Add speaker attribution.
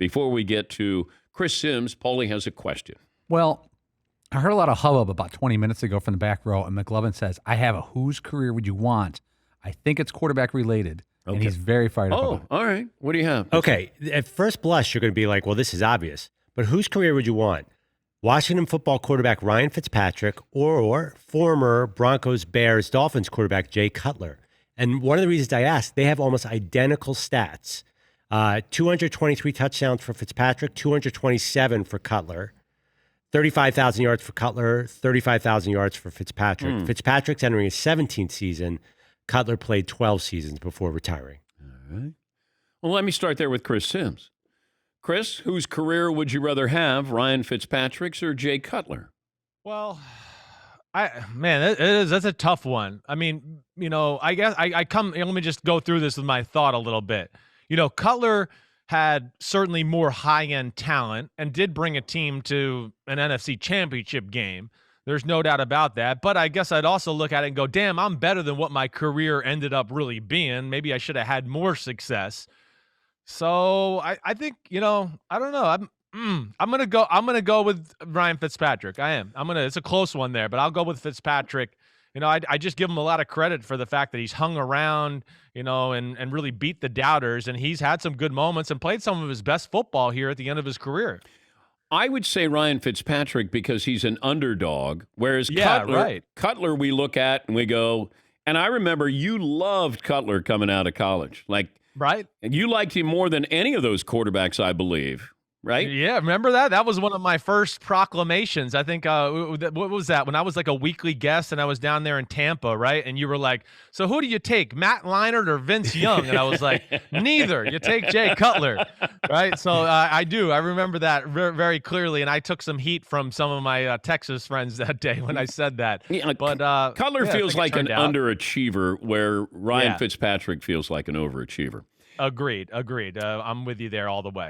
Speaker 1: before we get to Chris Sims. Paulie has a question.
Speaker 2: Well, I heard a lot of hubbub about 20 minutes ago from the back row, and McLovin says, I have a whose career would you want? I think it's quarterback related, and he's very fired up about it.
Speaker 1: All right. What do you have?
Speaker 3: Okay, at first blush, you're going to be like, well, this is obvious. But whose career would you want? Washington football quarterback Ryan Fitzpatrick or former Broncos, Bears, Dolphins quarterback Jay Cutler? And one of the reasons I asked, they have almost identical stats. 223 touchdowns for Fitzpatrick, 227 for Cutler. 35,000 yards for Cutler, 35,000 yards for Fitzpatrick. Fitzpatrick's entering his 17th season. Cutler played 12 seasons before retiring.
Speaker 1: All right. Well, let me start there with Chris Sims. Chris, whose career would you rather have, Ryan Fitzpatrick's or Jay Cutler?
Speaker 4: Well, that's a tough one. I mean, I guess let me just go through this with my thought a little bit. Cutler had certainly more high-end talent and did bring a team to an NFC championship game. There's no doubt about that. But I guess I'd also look at it and go, damn, I'm better than what my career ended up really being. Maybe I should have had more success. So I think, I don't know. I'm gonna go with Ryan Fitzpatrick. It's a close one there, but I'll go with Fitzpatrick. I just give him a lot of credit for the fact that he's hung around, and really beat the doubters, and he's had some good moments and played some of his best football here at the end of his career.
Speaker 1: I would say Ryan Fitzpatrick because he's an underdog, whereas Cutler we look at and we go, and I remember you loved Cutler coming out of college.
Speaker 4: Right.
Speaker 1: And you liked him more than any of those quarterbacks, I believe. Right?
Speaker 4: Yeah, remember that? That was one of my first proclamations. I think, what was that? When I was like a weekly guest and I was down there in Tampa, right? And you were like, so who do you take, Matt Leinart or Vince Young? And I was like, neither. You take Jay Cutler, right? So I do. I remember that very, very clearly, and I took some heat from some of my Texas friends that day when I said that.
Speaker 1: Yeah, but Cutler feels like an underachiever, where Ryan Fitzpatrick feels like an overachiever.
Speaker 4: Agreed. I'm with you there all the way.